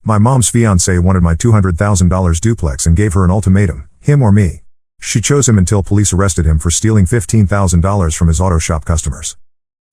My mom's fiancé wanted my $200,000 duplex and gave her an ultimatum, him or me. She chose him until police arrested him for stealing $15,000 from his auto shop customers.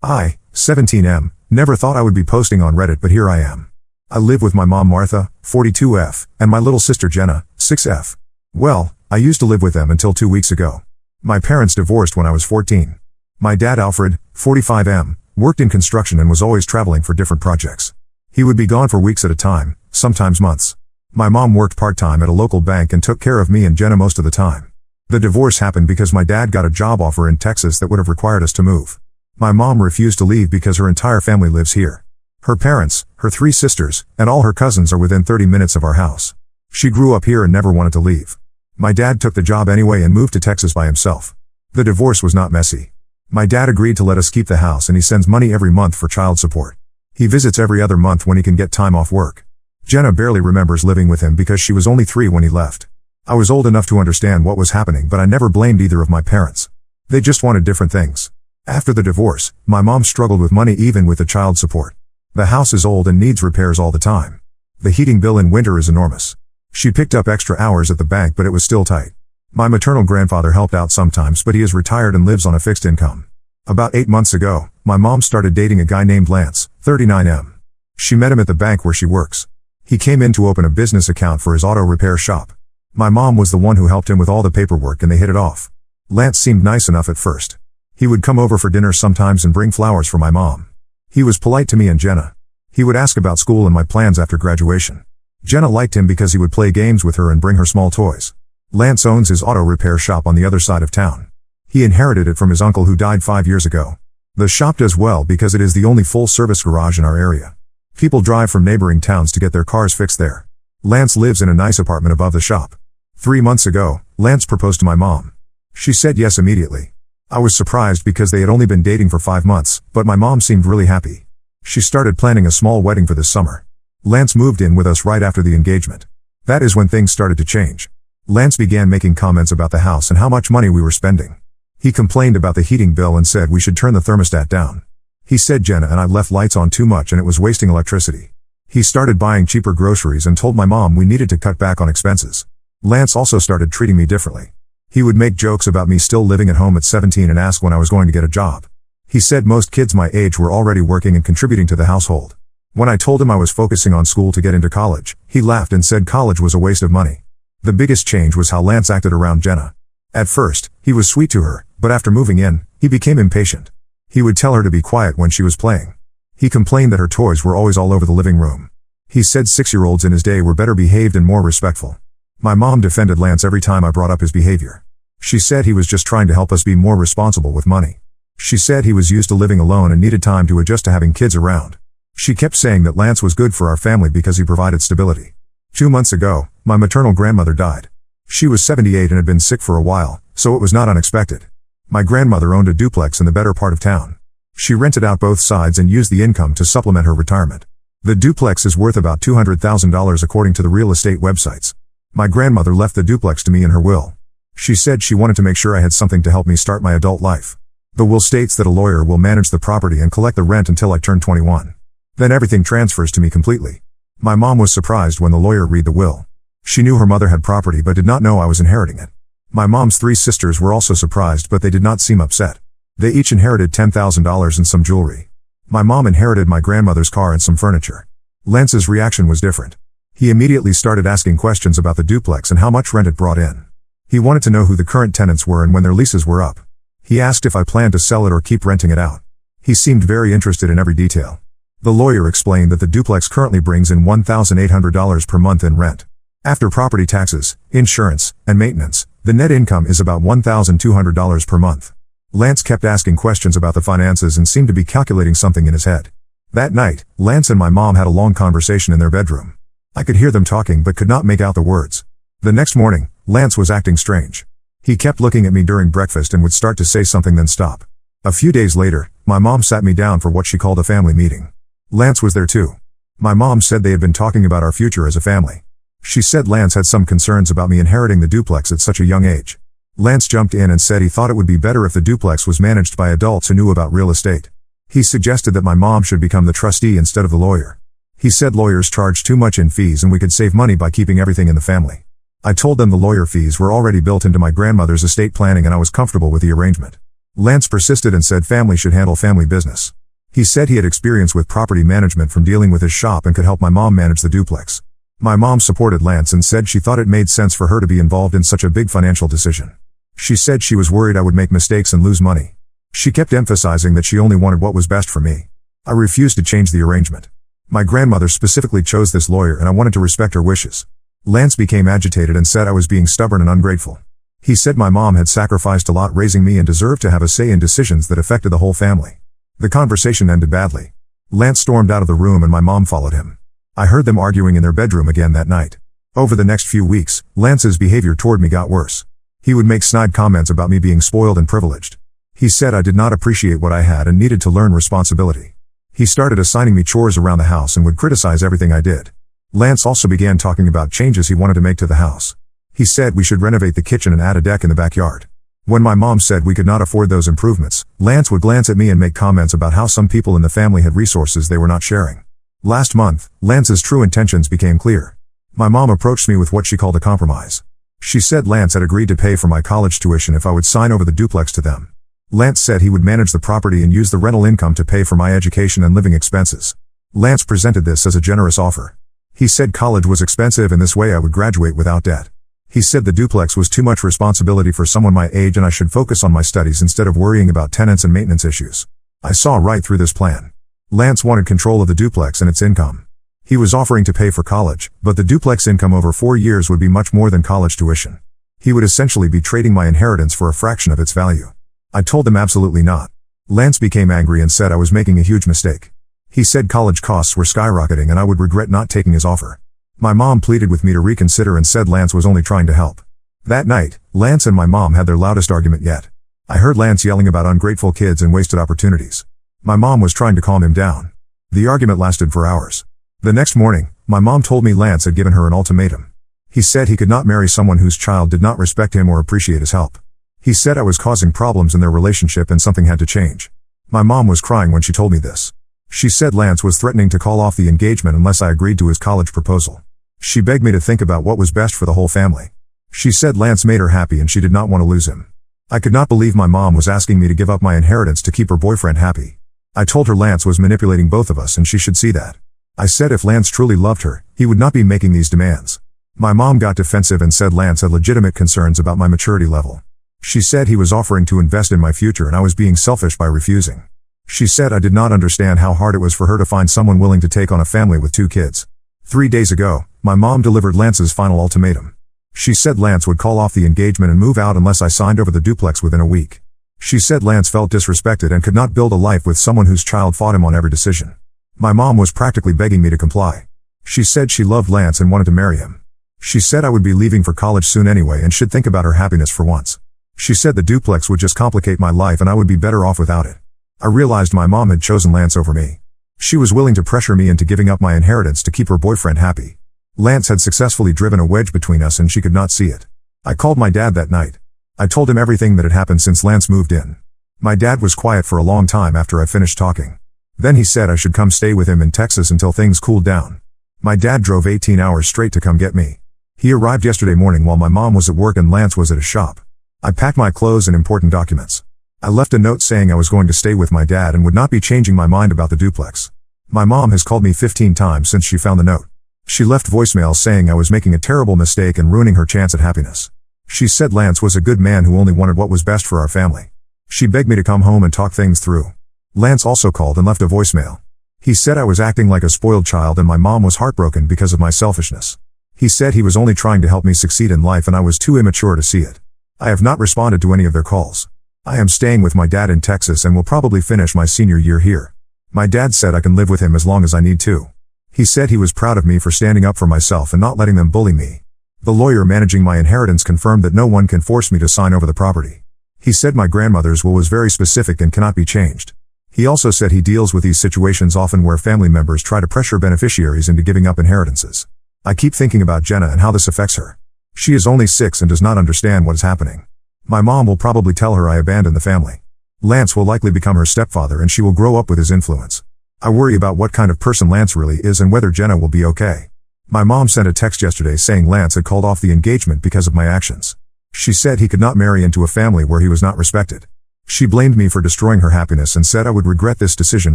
I, 17M, never thought I would be posting on Reddit, but here I am. I live with my mom Martha, 42F, and my little sister Jenna, 6F. Well, I used to live with them until 2 weeks ago. My parents divorced when I was 14. My dad Alfred, 45M, worked in construction and was always traveling for different projects. He would be gone for weeks at a time, sometimes months. My mom worked part-time at a local bank and took care of me and Jenna most of the time. The divorce happened because my dad got a job offer in Texas that would have required us to move. My mom refused to leave because her entire family lives here. Her parents, her 3 sisters, and all her cousins are within 30 minutes of our house. She grew up here and never wanted to leave. My dad took the job anyway and moved to Texas by himself. The divorce was not messy. My dad agreed to let us keep the house and he sends money every month for child support. He visits every other month when he can get time off work. Jenna barely remembers living with him because she was only 3 when he left. I was old enough to understand what was happening, but I never blamed either of my parents. They just wanted different things. After the divorce, my mom struggled with money even with the child support. The house is old and needs repairs all the time. The heating bill in winter is enormous. She picked up extra hours at the bank, but it was still tight. My maternal grandfather helped out sometimes, but he is retired and lives on a fixed income. About 8 months ago, my mom started dating a guy named Lance, 39M. She met him at the bank where she works. He came in to open a business account for his auto repair shop. My mom was the one who helped him with all the paperwork and they hit it off. Lance seemed nice enough at first. He would come over for dinner sometimes and bring flowers for my mom. He was polite to me and Jenna. He would ask about school and my plans after graduation. Jenna liked him because he would play games with her and bring her small toys. Lance owns his auto repair shop on the other side of town. He inherited it from his uncle who died 5 years ago. The shop does well because it is the only full-service garage in our area. People drive from neighboring towns to get their cars fixed there. Lance lives in a nice apartment above the shop. 3 months ago, Lance proposed to my mom. She said yes immediately. I was surprised because they had only been dating for 5 months, but my mom seemed really happy. She started planning a small wedding for this summer. Lance moved in with us right after the engagement. That is when things started to change. Lance began making comments about the house and how much money we were spending. He complained about the heating bill and said we should turn the thermostat down. He said Jenna and I left lights on too much and it was wasting electricity. He started buying cheaper groceries and told my mom we needed to cut back on expenses. Lance also started treating me differently. He would make jokes about me still living at home at 17 and ask when I was going to get a job. He said most kids my age were already working and contributing to the household. When I told him I was focusing on school to get into college, he laughed and said college was a waste of money. The biggest change was how Lance acted around Jenna. At first, he was sweet to her, but after moving in, he became impatient. He would tell her to be quiet when she was playing. He complained that her toys were always all over the living room. He said 6-year-olds in his day were better behaved and more respectful. My mom defended Lance every time I brought up his behavior. She said he was just trying to help us be more responsible with money. She said he was used to living alone and needed time to adjust to having kids around. She kept saying that Lance was good for our family because he provided stability. 2 months ago, my maternal grandmother died. She was 78 and had been sick for a while, so it was not unexpected. My grandmother owned a duplex in the better part of town. She rented out both sides and used the income to supplement her retirement. The duplex is worth about $200,000 according to the real estate websites. My grandmother left the duplex to me in her will. She said she wanted to make sure I had something to help me start my adult life. The will states that a lawyer will manage the property and collect the rent until I turn 21. Then everything transfers to me completely. My mom was surprised when the lawyer read the will. She knew her mother had property but did not know I was inheriting it. My mom's 3 sisters were also surprised, but they did not seem upset. They each inherited $10,000 and some jewelry. My mom inherited my grandmother's car and some furniture. Lance's reaction was different. He immediately started asking questions about the duplex and how much rent it brought in. He wanted to know who the current tenants were and when their leases were up. He asked if I planned to sell it or keep renting it out. He seemed very interested in every detail. The lawyer explained that the duplex currently brings in $1,800 per month in rent. After property taxes, insurance, and maintenance, the net income is about $1,200 per month. Lance kept asking questions about the finances and seemed to be calculating something in his head. That night, Lance and my mom had a long conversation in their bedroom. I could hear them talking but could not make out the words. The next morning, Lance was acting strange. He kept looking at me during breakfast and would start to say something then stop. A few days later, my mom sat me down for what she called a family meeting. Lance was there too. My mom said they had been talking about our future as a family. She said Lance had some concerns about me inheriting the duplex at such a young age. Lance jumped in and said he thought it would be better if the duplex was managed by adults who knew about real estate. He suggested that my mom should become the trustee instead of the lawyer. He said lawyers charge too much in fees and we could save money by keeping everything in the family. I told them the lawyer fees were already built into my grandmother's estate planning and I was comfortable with the arrangement. Lance persisted and said family should handle family business. He said he had experience with property management from dealing with his shop and could help my mom manage the duplex. My mom supported Lance and said she thought it made sense for her to be involved in such a big financial decision. She said she was worried I would make mistakes and lose money. She kept emphasizing that she only wanted what was best for me. I refused to change the arrangement. My grandmother specifically chose this lawyer and I wanted to respect her wishes. Lance became agitated and said I was being stubborn and ungrateful. He said my mom had sacrificed a lot raising me and deserved to have a say in decisions that affected the whole family. The conversation ended badly. Lance stormed out of the room and my mom followed him. I heard them arguing in their bedroom again that night. Over the next few weeks, Lance's behavior toward me got worse. He would make snide comments about me being spoiled and privileged. He said I did not appreciate what I had and needed to learn responsibility. He started assigning me chores around the house and would criticize everything I did. Lance also began talking about changes he wanted to make to the house. He said we should renovate the kitchen and add a deck in the backyard. When my mom said we could not afford those improvements, Lance would glance at me and make comments about how some people in the family had resources they were not sharing. Last month, Lance's true intentions became clear. My mom approached me with what she called a compromise. She said Lance had agreed to pay for my college tuition if I would sign over the duplex to them. Lance said he would manage the property and use the rental income to pay for my education and living expenses. Lance presented this as a generous offer. He said college was expensive and this way I would graduate without debt. He said the duplex was too much responsibility for someone my age and I should focus on my studies instead of worrying about tenants and maintenance issues. I saw right through this plan. Lance wanted control of the duplex and its income. He was offering to pay for college, but the duplex income over 4 years would be much more than college tuition. He would essentially be trading my inheritance for a fraction of its value. I told him absolutely not. Lance became angry and said I was making a huge mistake. He said college costs were skyrocketing and I would regret not taking his offer. My mom pleaded with me to reconsider and said Lance was only trying to help. That night, Lance and my mom had their loudest argument yet. I heard Lance yelling about ungrateful kids and wasted opportunities. My mom was trying to calm him down. The argument lasted for hours. The next morning, my mom told me Lance had given her an ultimatum. He said he could not marry someone whose child did not respect him or appreciate his help. He said I was causing problems in their relationship and something had to change. My mom was crying when she told me this. She said Lance was threatening to call off the engagement unless I agreed to his college proposal. She begged me to think about what was best for the whole family. She said Lance made her happy and she did not want to lose him. I could not believe my mom was asking me to give up my inheritance to keep her boyfriend happy. I told her Lance was manipulating both of us and she should see that. I said if Lance truly loved her, he would not be making these demands. My mom got defensive and said Lance had legitimate concerns about my maturity level. She said he was offering to invest in my future and I was being selfish by refusing. She said I did not understand how hard it was for her to find someone willing to take on a family with 2 kids. 3 days ago, my mom delivered Lance's final ultimatum. She said Lance would call off the engagement and move out unless I signed over the duplex within a week. She said Lance felt disrespected and could not build a life with someone whose child fought him on every decision. My mom was practically begging me to comply. She said she loved Lance and wanted to marry him. She said I would be leaving for college soon anyway and should think about her happiness for once. She said the duplex would just complicate my life and I would be better off without it. I realized my mom had chosen Lance over me. She was willing to pressure me into giving up my inheritance to keep her boyfriend happy. Lance had successfully driven a wedge between us and she could not see it. I called my dad that night. I told him everything that had happened since Lance moved in. My dad was quiet for a long time after I finished talking. Then he said I should come stay with him in Texas until things cooled down. My dad drove 18 hours straight to come get me. He arrived yesterday morning while my mom was at work and Lance was at his shop. I packed my clothes and important documents. I left a note saying I was going to stay with my dad and would not be changing my mind about the duplex. My mom has called me 15 times since she found the note. She left voicemails saying I was making a terrible mistake and ruining her chance at happiness. She said Lance was a good man who only wanted what was best for our family. She begged me to come home and talk things through. Lance also called and left a voicemail. He said I was acting like a spoiled child and my mom was heartbroken because of my selfishness. He said he was only trying to help me succeed in life and I was too immature to see it. I have not responded to any of their calls. I am staying with my dad in Texas and will probably finish my senior year here. My dad said I can live with him as long as I need to. He said he was proud of me for standing up for myself and not letting them bully me. The lawyer managing my inheritance confirmed that no one can force me to sign over the property. He said my grandmother's will was very specific and cannot be changed. He also said he deals with these situations often where family members try to pressure beneficiaries into giving up inheritances. I keep thinking about Jenna and how this affects her. She is only 6 and does not understand what is happening. My mom will probably tell her I abandoned the family. Lance will likely become her stepfather and she will grow up with his influence. I worry about what kind of person Lance really is and whether Jenna will be okay. My mom sent a text yesterday saying Lance had called off the engagement because of my actions. She said he could not marry into a family where he was not respected. She blamed me for destroying her happiness and said I would regret this decision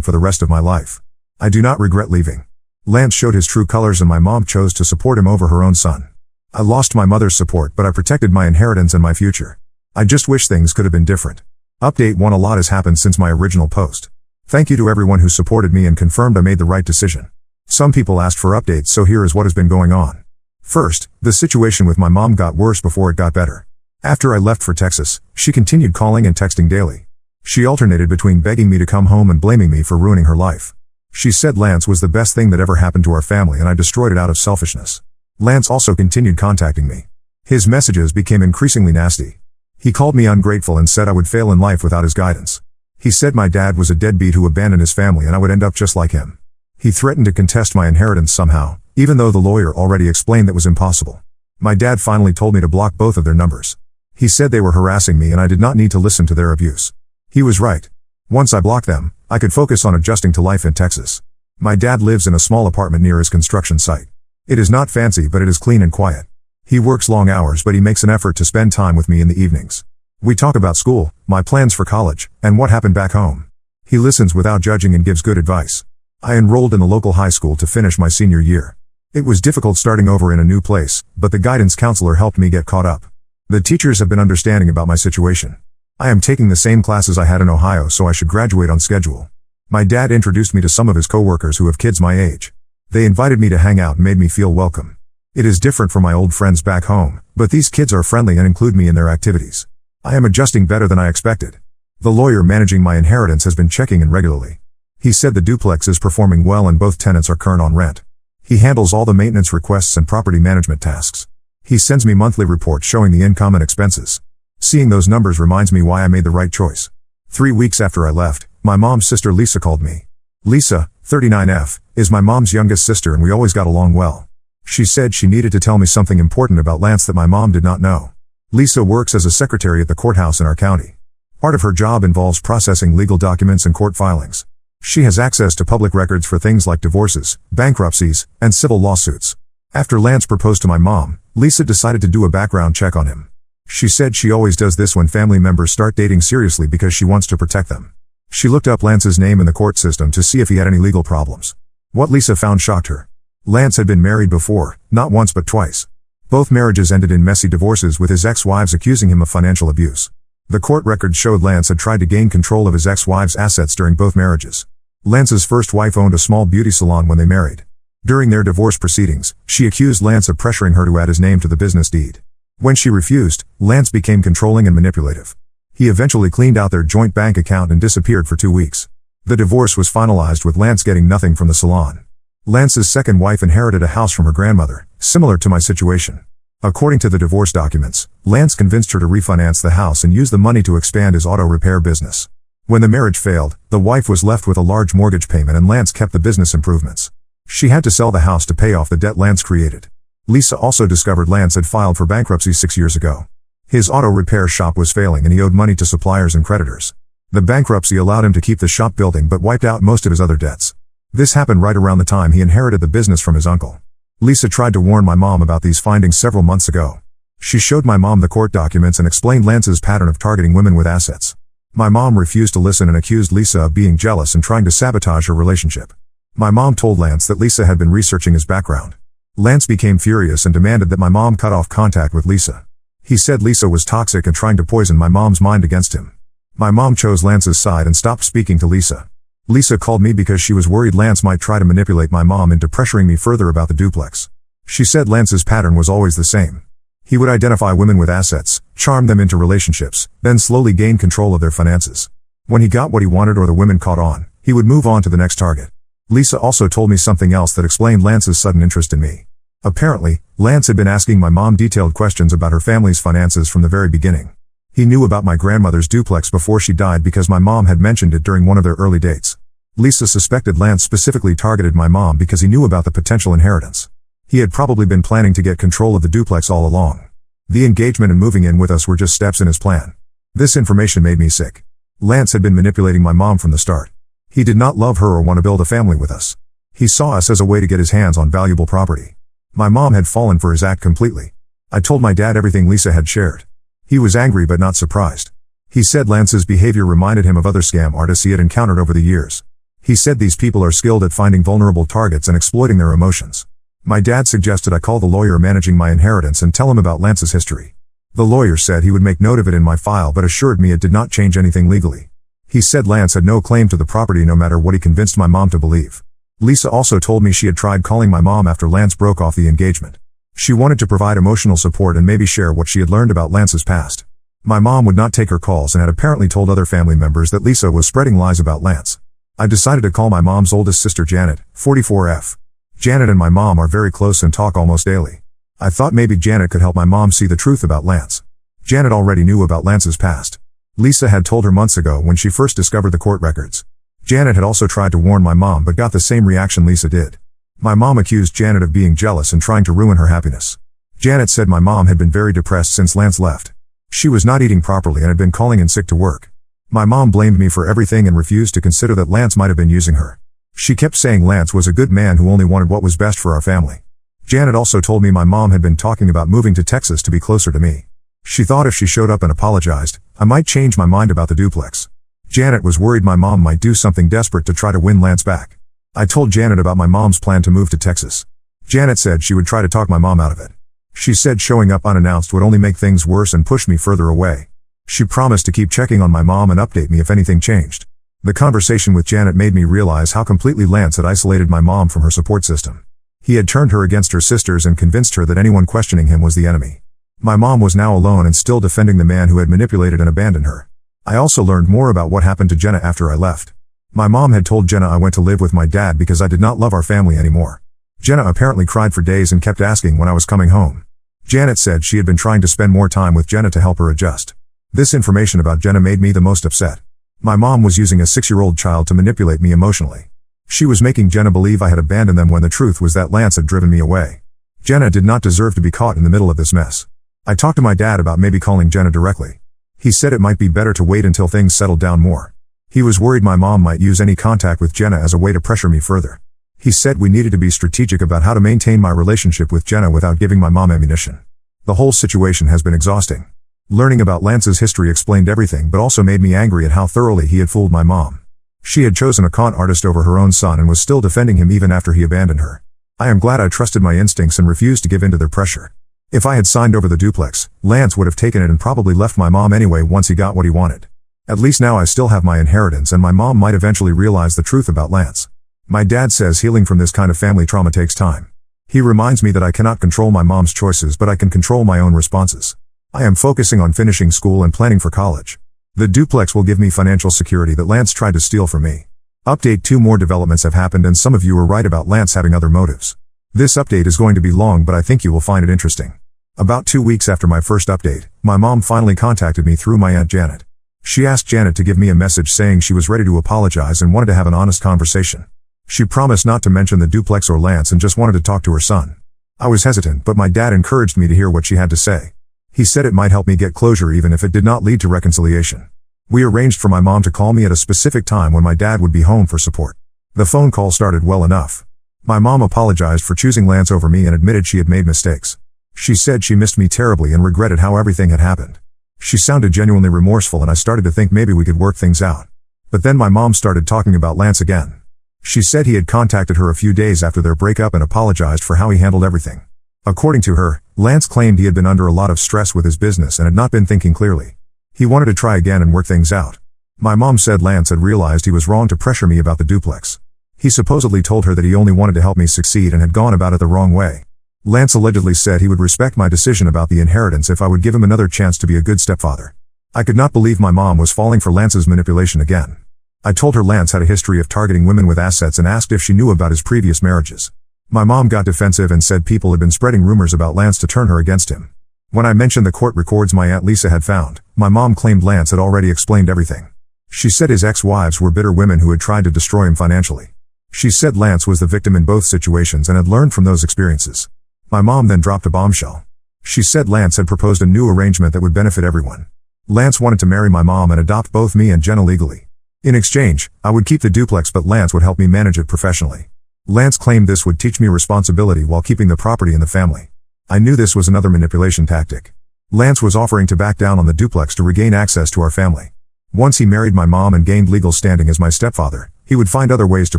for the rest of my life. I do not regret leaving. Lance showed his true colors and my mom chose to support him over her own son. I lost my mother's support but I protected my inheritance and my future. I just wish things could have been different. Update 1: A lot has happened since my original post. Thank you to everyone who supported me and confirmed I made the right decision. Some people asked for updates, so here is what has been going on. First, the situation with my mom got worse before it got better. After I left for Texas, she continued calling and texting daily. She alternated between begging me to come home and blaming me for ruining her life. She said Lance was the best thing that ever happened to our family and I destroyed it out of selfishness. Lance also continued contacting me. His messages became increasingly nasty. He called me ungrateful and said I would fail in life without his guidance. He said my dad was a deadbeat who abandoned his family and I would end up just like him. He threatened to contest my inheritance somehow, even though the lawyer already explained that was impossible. My dad finally told me to block both of their numbers. He said they were harassing me and I did not need to listen to their abuse. He was right. Once I blocked them, I could focus on adjusting to life in Texas. My dad lives in a small apartment near his construction site. It is not fancy but it is clean and quiet. He works long hours but he makes an effort to spend time with me in the evenings. We talk about school, my plans for college, and what happened back home. He listens without judging and gives good advice. I enrolled in the local high school to finish my senior year. It was difficult starting over in a new place, but the guidance counselor helped me get caught up. The teachers have been understanding about my situation. I am taking the same classes I had in Ohio, so I should graduate on schedule. My dad introduced me to some of his coworkers who have kids my age. They invited me to hang out and made me feel welcome. It is different from my old friends back home, but these kids are friendly and include me in their activities. I am adjusting better than I expected. The lawyer managing my inheritance has been checking in regularly. He said the duplex is performing well and both tenants are current on rent. He handles all the maintenance requests and property management tasks. He sends me monthly reports showing the income and expenses. Seeing those numbers reminds me why I made the right choice. 3 weeks after I left, my mom's sister Lisa called me. Lisa, 39F, is my mom's youngest sister and we always got along well. She said she needed to tell me something important about Lance that my mom did not know. Lisa works as a secretary at the courthouse in our county. Part of her job involves processing legal documents and court filings. She has access to public records for things like divorces, bankruptcies, and civil lawsuits. After Lance proposed to my mom, Lisa decided to do a background check on him. She said she always does this when family members start dating seriously because she wants to protect them. She looked up Lance's name in the court system to see if he had any legal problems. What Lisa found shocked her. Lance had been married before, not once but twice. Both marriages ended in messy divorces with his ex-wives accusing him of financial abuse. The court records showed Lance had tried to gain control of his ex-wives' assets during both marriages. Lance's first wife owned a small beauty salon when they married. During their divorce proceedings, she accused Lance of pressuring her to add his name to the business deed. When she refused, Lance became controlling and manipulative. He eventually cleaned out their joint bank account and disappeared for 2 weeks. The divorce was finalized with Lance getting nothing from the salon. Lance's second wife inherited a house from her grandmother, similar to my situation. According to the divorce documents, Lance convinced her to refinance the house and use the money to expand his auto repair business. When the marriage failed, the wife was left with a large mortgage payment and Lance kept the business improvements. She had to sell the house to pay off the debt Lance created. Lisa also discovered Lance had filed for bankruptcy 6 years ago. His auto repair shop was failing and he owed money to suppliers and creditors. The bankruptcy allowed him to keep the shop building but wiped out most of his other debts. This happened right around the time he inherited the business from his uncle. Lisa tried to warn my mom about these findings several months ago. She showed my mom the court documents and explained Lance's pattern of targeting women with assets. My mom refused to listen and accused Lisa of being jealous and trying to sabotage her relationship. My mom told Lance that Lisa had been researching his background. Lance became furious and demanded that my mom cut off contact with Lisa. He said Lisa was toxic and trying to poison my mom's mind against him. My mom chose Lance's side and stopped speaking to Lisa. Lisa called me because she was worried Lance might try to manipulate my mom into pressuring me further about the duplex. She said Lance's pattern was always the same. He would identify women with assets, charm them into relationships, then slowly gain control of their finances. When he got what he wanted or the women caught on, he would move on to the next target. Lisa also told me something else that explained Lance's sudden interest in me. Apparently, Lance had been asking my mom detailed questions about her family's finances from the very beginning. He knew about my grandmother's duplex before she died because my mom had mentioned it during one of their early dates. Lisa suspected Lance specifically targeted my mom because he knew about the potential inheritance. He had probably been planning to get control of the duplex all along. The engagement and moving in with us were just steps in his plan. This information made me sick. Lance had been manipulating my mom from the start. He did not love her or want to build a family with us. He saw us as a way to get his hands on valuable property. My mom had fallen for his act completely. I told my dad everything Lisa had shared. He was angry but not surprised. He said Lance's behavior reminded him of other scam artists he had encountered over the years. He said these people are skilled at finding vulnerable targets and exploiting their emotions. My dad suggested I call the lawyer managing my inheritance and tell him about Lance's history. The lawyer said he would make note of it in my file but assured me it did not change anything legally. He said Lance had no claim to the property no matter what he convinced my mom to believe. Lisa also told me she had tried calling my mom after Lance broke off the engagement. She wanted to provide emotional support and maybe share what she had learned about Lance's past. My mom would not take her calls and had apparently told other family members that Lisa was spreading lies about Lance. I decided to call my mom's oldest sister Janet, 44F. Janet and my mom are very close and talk almost daily. I thought maybe Janet could help my mom see the truth about Lance. Janet already knew about Lance's past. Lisa had told her months ago when she first discovered the court records. Janet had also tried to warn my mom but got the same reaction Lisa did. My mom accused Janet of being jealous and trying to ruin her happiness. Janet said my mom had been very depressed since Lance left. She was not eating properly and had been calling in sick to work. My mom blamed me for everything and refused to consider that Lance might have been using her. She kept saying Lance was a good man who only wanted what was best for our family. Janet also told me my mom had been talking about moving to Texas to be closer to me. She thought if she showed up and apologized, I might change my mind about the duplex. Janet was worried my mom might do something desperate to try to win Lance back. I told Janet about my mom's plan to move to Texas. Janet said she would try to talk my mom out of it. She said showing up unannounced would only make things worse and push me further away. She promised to keep checking on my mom and update me if anything changed. The conversation with Janet made me realize how completely Lance had isolated my mom from her support system. He had turned her against her sisters and convinced her that anyone questioning him was the enemy. My mom was now alone and still defending the man who had manipulated and abandoned her. I also learned more about what happened to Jenna after I left. My mom had told Jenna I went to live with my dad because I did not love our family anymore. Jenna apparently cried for days and kept asking when I was coming home. Janet said she had been trying to spend more time with Jenna to help her adjust. This information about Jenna made me the most upset. My mom was using a 6-year-old child to manipulate me emotionally. She was making Jenna believe I had abandoned them when the truth was that Lance had driven me away. Jenna did not deserve to be caught in the middle of this mess. I talked to my dad about maybe calling Jenna directly. He said it might be better to wait until things settled down more. He was worried my mom might use any contact with Jenna as a way to pressure me further. He said we needed to be strategic about how to maintain my relationship with Jenna without giving my mom ammunition. The whole situation has been exhausting. Learning about Lance's history explained everything but also made me angry at how thoroughly he had fooled my mom. She had chosen a con artist over her own son and was still defending him even after he abandoned her. I am glad I trusted my instincts and refused to give in to their pressure. If I had signed over the duplex, Lance would have taken it and probably left my mom anyway once he got what he wanted. At least now I still have my inheritance and my mom might eventually realize the truth about Lance. My dad says healing from this kind of family trauma takes time. He reminds me that I cannot control my mom's choices but I can control my own responses. I am focusing on finishing school and planning for college. The duplex will give me financial security that Lance tried to steal from me. Update: 2 more developments have happened and some of you were right about Lance having other motives. This update is going to be long but I think you will find it interesting. About 2 weeks after my first update, my mom finally contacted me through my Aunt Janet. She asked Janet to give me a message saying she was ready to apologize and wanted to have an honest conversation. She promised not to mention the duplex or Lance and just wanted to talk to her son. I was hesitant but my dad encouraged me to hear what she had to say. He said it might help me get closure even if it did not lead to reconciliation. We arranged for my mom to call me at a specific time when my dad would be home for support. The phone call started well enough. My mom apologized for choosing Lance over me and admitted she had made mistakes. She said she missed me terribly and regretted how everything had happened. She sounded genuinely remorseful and I started to think maybe we could work things out. But then my mom started talking about Lance again. She said he had contacted her a few days after their breakup and apologized for how he handled everything. According to her, Lance claimed he had been under a lot of stress with his business and had not been thinking clearly. He wanted to try again and work things out. My mom said Lance had realized he was wrong to pressure me about the duplex. He supposedly told her that he only wanted to help me succeed and had gone about it the wrong way. Lance allegedly said he would respect my decision about the inheritance if I would give him another chance to be a good stepfather. I could not believe my mom was falling for Lance's manipulation again. I told her Lance had a history of targeting women with assets and asked if she knew about his previous marriages. My mom got defensive and said people had been spreading rumors about Lance to turn her against him. When I mentioned the court records my Aunt Lisa had found, my mom claimed Lance had already explained everything. She said his ex-wives were bitter women who had tried to destroy him financially. She said Lance was the victim in both situations and had learned from those experiences. My mom then dropped a bombshell. She said Lance had proposed a new arrangement that would benefit everyone. Lance wanted to marry my mom and adopt both me and Jenna legally. In exchange, I would keep the duplex but Lance would help me manage it professionally. Lance claimed this would teach me responsibility while keeping the property in the family. I knew this was another manipulation tactic. Lance was offering to back down on the duplex to regain access to our family. Once he married my mom and gained legal standing as my stepfather, he would find other ways to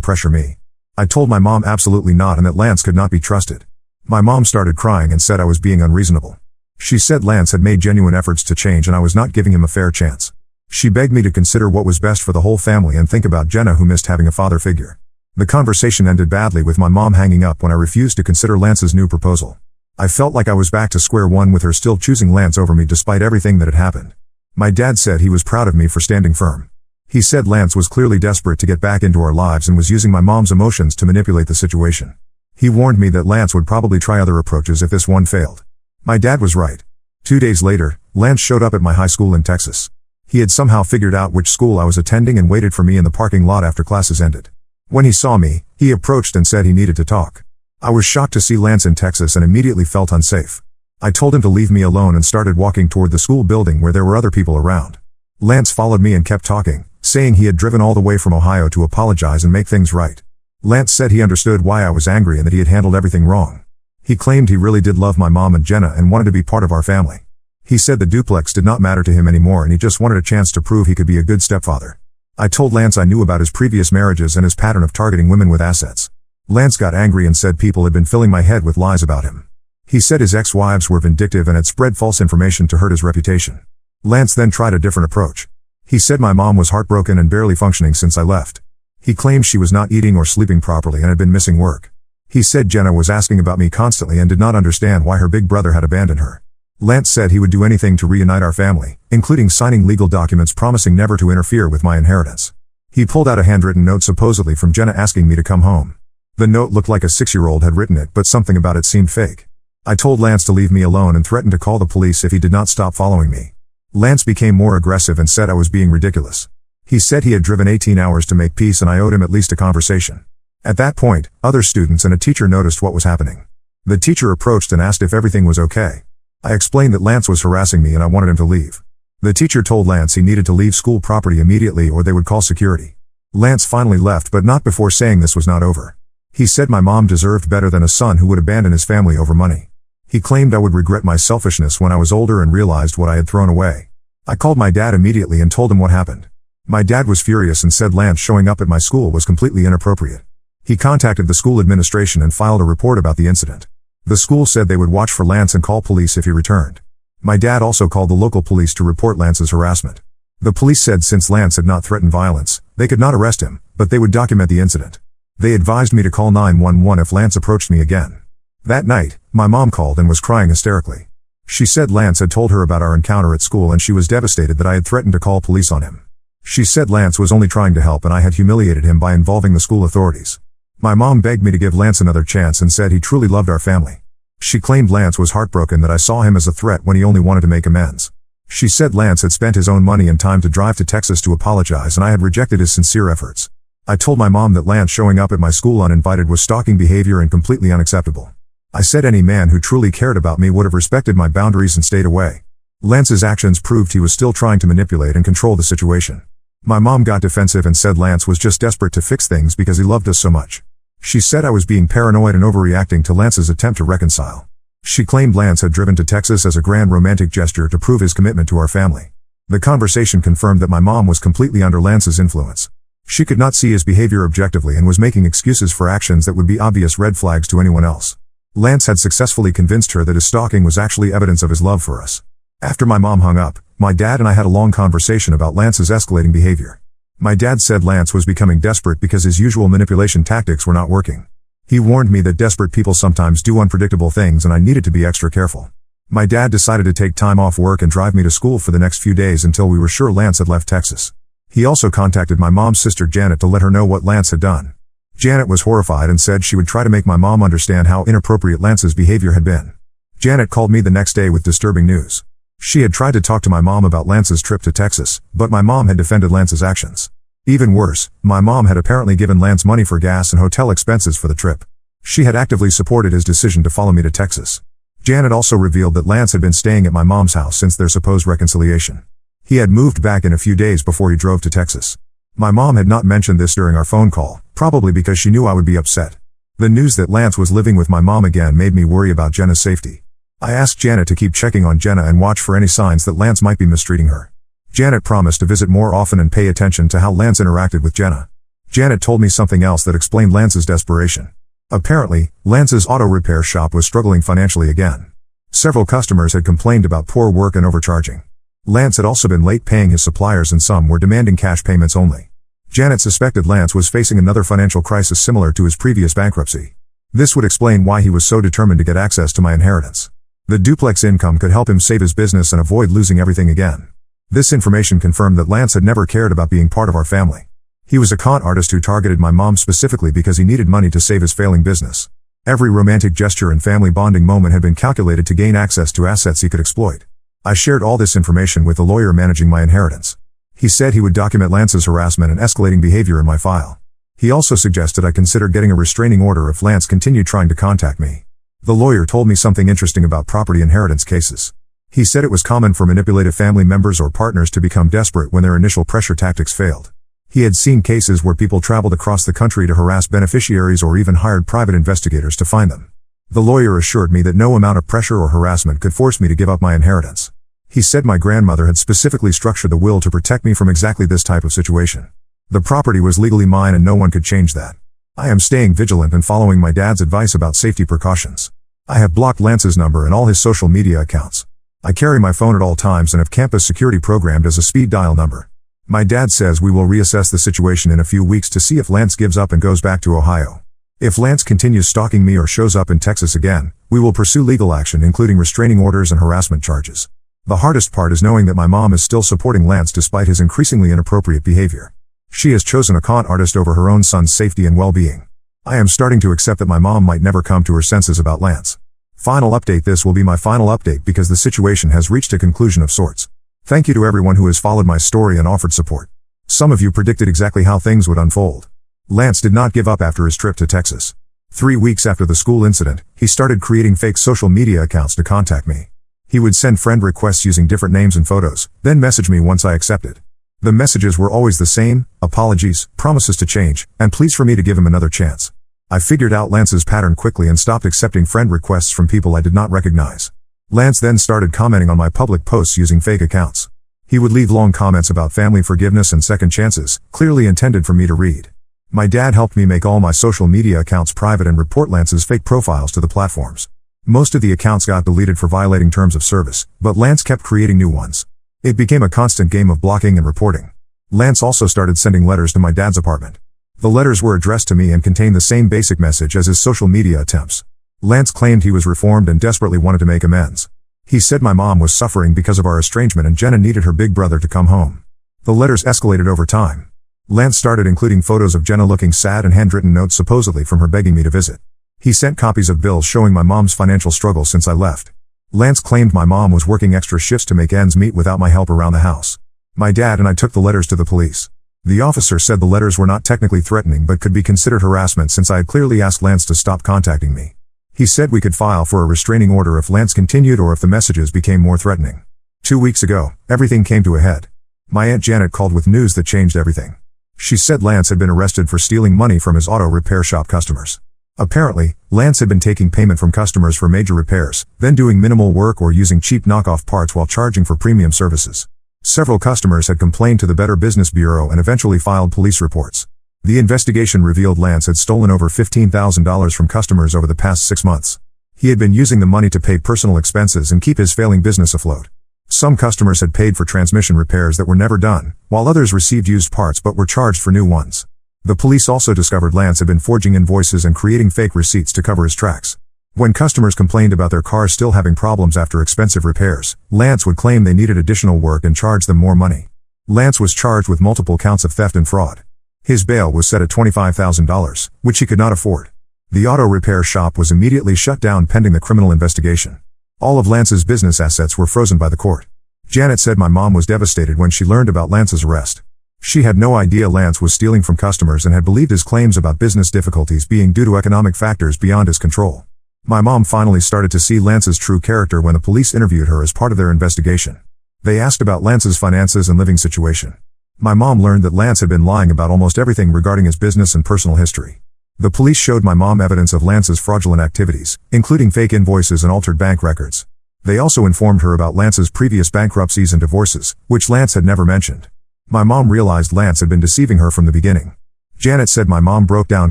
pressure me. I told my mom absolutely not and that Lance could not be trusted. My mom started crying and said I was being unreasonable. She said Lance had made genuine efforts to change and I was not giving him a fair chance. She begged me to consider what was best for the whole family and think about Jenna, who missed having a father figure. The conversation ended badly with my mom hanging up when I refused to consider Lance's new proposal. I felt like I was back to square one with her still choosing Lance over me despite everything that had happened. My dad said he was proud of me for standing firm. He said Lance was clearly desperate to get back into our lives and was using my mom's emotions to manipulate the situation. He warned me that Lance would probably try other approaches if this one failed. My dad was right. 2 days later, Lance showed up at my high school in Texas. He had somehow figured out which school I was attending and waited for me in the parking lot after classes ended. When he saw me, he approached and said he needed to talk. I was shocked to see Lance in Texas and immediately felt unsafe. I told him to leave me alone and started walking toward the school building where there were other people around. Lance followed me and kept talking, saying he had driven all the way from Ohio to apologize and make things right. Lance said he understood why I was angry and that he had handled everything wrong. He claimed he really did love my mom and Jenna and wanted to be part of our family. He said the duplex did not matter to him anymore and he just wanted a chance to prove he could be a good stepfather. I told Lance I knew about his previous marriages and his pattern of targeting women with assets. Lance got angry and said people had been filling my head with lies about him. He said his ex-wives were vindictive and had spread false information to hurt his reputation. Lance then tried a different approach. He said my mom was heartbroken and barely functioning since I left. He claimed she was not eating or sleeping properly and had been missing work. He said Jenna was asking about me constantly and did not understand why her big brother had abandoned her. Lance said he would do anything to reunite our family, including signing legal documents promising never to interfere with my inheritance. He pulled out a handwritten note supposedly from Jenna asking me to come home. The note looked like a 6-year-old had written it, but something about it seemed fake. I told Lance to leave me alone and threatened to call the police if he did not stop following me. Lance became more aggressive and said I was being ridiculous. He said he had driven 18 hours to make peace and I owed him at least a conversation. At that point, other students and a teacher noticed what was happening. The teacher approached and asked if everything was okay. I explained that Lance was harassing me and I wanted him to leave. The teacher told Lance he needed to leave school property immediately or they would call security. Lance finally left, but not before saying this was not over. He said my mom deserved better than a son who would abandon his family over money. He claimed I would regret my selfishness when I was older and realized what I had thrown away. I called my dad immediately and told him what happened. My dad was furious and said Lance showing up at my school was completely inappropriate. He contacted the school administration and filed a report about the incident. The school said they would watch for Lance and call police if he returned. My dad also called the local police to report Lance's harassment. The police said since Lance had not threatened violence, they could not arrest him, but they would document the incident. They advised me to call 911 if Lance approached me again. That night, my mom called and was crying hysterically. She said Lance had told her about our encounter at school and she was devastated that I had threatened to call police on him. She said Lance was only trying to help and I had humiliated him by involving the school authorities. My mom begged me to give Lance another chance and said he truly loved our family. She claimed Lance was heartbroken that I saw him as a threat when he only wanted to make amends. She said Lance had spent his own money and time to drive to Texas to apologize and I had rejected his sincere efforts. I told my mom that Lance showing up at my school uninvited was stalking behavior and completely unacceptable. I said any man who truly cared about me would have respected my boundaries and stayed away. Lance's actions proved he was still trying to manipulate and control the situation. My mom got defensive and said Lance was just desperate to fix things because he loved us so much. She said I was being paranoid and overreacting to Lance's attempt to reconcile. She claimed Lance had driven to Texas as a grand romantic gesture to prove his commitment to our family. The conversation confirmed that my mom was completely under Lance's influence. She could not see his behavior objectively and was making excuses for actions that would be obvious red flags to anyone else. Lance had successfully convinced her that his stalking was actually evidence of his love for us. After my mom hung up, my dad and I had a long conversation about Lance's escalating behavior. My dad said Lance was becoming desperate because his usual manipulation tactics were not working. He warned me that desperate people sometimes do unpredictable things and I needed to be extra careful. My dad decided to take time off work and drive me to school for the next few days until we were sure Lance had left Texas. He also contacted my mom's sister Janet to let her know what Lance had done. Janet was horrified and said she would try to make my mom understand how inappropriate Lance's behavior had been. Janet called me the next day with disturbing news. She had tried to talk to my mom about Lance's trip to Texas, but my mom had defended Lance's actions. Even worse, my mom had apparently given Lance money for gas and hotel expenses for the trip. She had actively supported his decision to follow me to Texas. Janet also revealed that Lance had been staying at my mom's house since their supposed reconciliation. He had moved back in a few days before he drove to Texas. My mom had not mentioned this during our phone call, probably because she knew I would be upset. The news that Lance was living with my mom again made me worry about Jenna's safety. I asked Janet to keep checking on Jenna and watch for any signs that Lance might be mistreating her. Janet promised to visit more often and pay attention to how Lance interacted with Jenna. Janet told me something else that explained Lance's desperation. Apparently, Lance's auto repair shop was struggling financially again. Several customers had complained about poor work and overcharging. Lance had also been late paying his suppliers and some were demanding cash payments only. Janet suspected Lance was facing another financial crisis similar to his previous bankruptcy. This would explain why he was so determined to get access to my inheritance. The duplex income could help him save his business and avoid losing everything again. This information confirmed that Lance had never cared about being part of our family. He was a con artist who targeted my mom specifically because he needed money to save his failing business. Every romantic gesture and family bonding moment had been calculated to gain access to assets he could exploit. I shared all this information with the lawyer managing my inheritance. He said he would document Lance's harassment and escalating behavior in my file. He also suggested I consider getting a restraining order if Lance continued trying to contact me. The lawyer told me something interesting about property inheritance cases. He said it was common for manipulative family members or partners to become desperate when their initial pressure tactics failed. He had seen cases where people traveled across the country to harass beneficiaries or even hired private investigators to find them. The lawyer assured me that no amount of pressure or harassment could force me to give up my inheritance. He said my grandmother had specifically structured the will to protect me from exactly this type of situation. The property was legally mine and no one could change that. I am staying vigilant and following my dad's advice about safety precautions. I have blocked Lance's number and all his social media accounts. I carry my phone at all times and have campus security programmed as a speed dial number. My dad says we will reassess the situation in a few weeks to see if Lance gives up and goes back to Ohio. If Lance continues stalking me or shows up in Texas again, we will pursue legal action including restraining orders and harassment charges. The hardest part is knowing that my mom is still supporting Lance despite his increasingly inappropriate behavior. She has chosen a con artist over her own son's safety and well-being. I am starting to accept that my mom might never come to her senses about Lance. Final update. This will be my final update because the situation has reached a conclusion of sorts. Thank you to everyone who has followed my story and offered support. Some of you predicted exactly how things would unfold. Lance did not give up after his trip to Texas. 3 weeks after the school incident, he started creating fake social media accounts to contact me. He would send friend requests using different names and photos, then message me once I accepted. The messages were always the same: apologies, promises to change, and pleas for me to give him another chance. I figured out Lance's pattern quickly and stopped accepting friend requests from people I did not recognize. Lance then started commenting on my public posts using fake accounts. He would leave long comments about family forgiveness and second chances, clearly intended for me to read. My dad helped me make all my social media accounts private and report Lance's fake profiles to the platforms. Most of the accounts got deleted for violating terms of service, but Lance kept creating new ones. It became a constant game of blocking and reporting. Lance also started sending letters to my dad's apartment. The letters were addressed to me and contained the same basic message as his social media attempts. Lance claimed he was reformed and desperately wanted to make amends. He said my mom was suffering because of our estrangement and Jenna needed her big brother to come home. The letters escalated over time. Lance started including photos of Jenna looking sad and handwritten notes supposedly from her begging me to visit. He sent copies of bills showing my mom's financial struggle since I left. Lance claimed my mom was working extra shifts to make ends meet without my help around the house. My dad and I took the letters to the police. The officer said the letters were not technically threatening but could be considered harassment since I had clearly asked Lance to stop contacting me. He said we could file for a restraining order if Lance continued or if the messages became more threatening. 2 weeks ago, everything came to a head. My Aunt Janet called with news that changed everything. She said Lance had been arrested for stealing money from his auto repair shop customers. Apparently, Lance had been taking payment from customers for major repairs, then doing minimal work or using cheap knockoff parts while charging for premium services. Several customers had complained to the Better Business Bureau and eventually filed police reports. The investigation revealed Lance had stolen over $15,000 from customers over the past 6 months. He had been using the money to pay personal expenses and keep his failing business afloat. Some customers had paid for transmission repairs that were never done, while others received used parts but were charged for new ones. The police also discovered Lance had been forging invoices and creating fake receipts to cover his tracks. When customers complained about their cars still having problems after expensive repairs, Lance would claim they needed additional work and charge them more money. Lance was charged with multiple counts of theft and fraud. His bail was set at $25,000, which he could not afford. The auto repair shop was immediately shut down pending the criminal investigation. All of Lance's business assets were frozen by the court. Janet said my mom was devastated when she learned about Lance's arrest. She had no idea Lance was stealing from customers and had believed his claims about business difficulties being due to economic factors beyond his control. My mom finally started to see Lance's true character when the police interviewed her as part of their investigation. They asked about Lance's finances and living situation. My mom learned that Lance had been lying about almost everything regarding his business and personal history. The police showed my mom evidence of Lance's fraudulent activities, including fake invoices and altered bank records. They also informed her about Lance's previous bankruptcies and divorces, which Lance had never mentioned. My mom realized Lance had been deceiving her from the beginning. Janet said my mom broke down